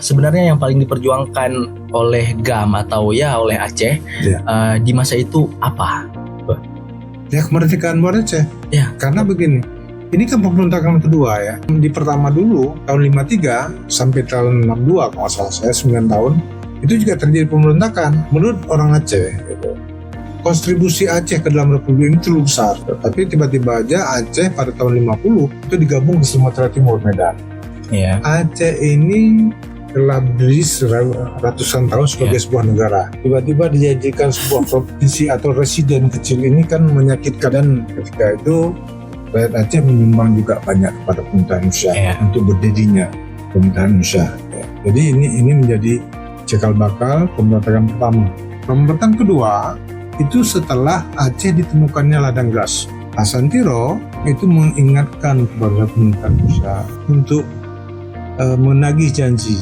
sebenarnya yang paling diperjuangkan oleh GAM atau ya oleh Aceh di masa itu apa? Ya kemerdekaan buat Aceh. Ya. Karena begini, ini kan pemberontakan kedua ya. Di pertama dulu tahun 53 sampai tahun 62 kalau nggak salah saya 9 tahun itu juga terjadi pemberontakan menurut orang Aceh. Gitu. Kontribusi Aceh ke dalam Republik ini terlalu besar. Tapi tiba-tiba aja Aceh pada tahun 50 itu digabung ke Sumatera Timur, Medan. Ya. Aceh ini telah berdiri ratusan tahun sebagai sebuah negara. Tiba-tiba dijadikan sebuah provinsi atau residen kecil ini kan menyakitkan, dan ketika itu rakyat Aceh menyumbang juga banyak kepada pemerintahan Indonesia untuk berdirinya pemerintahan Indonesia. Jadi ini menjadi cikal bakal pemberontakan pertama. Pemberontakan kedua itu setelah Aceh ditemukannya ladang gas. Hasan Tiro itu mengingatkan kepada pemerintahan Indonesia untuk menagih janji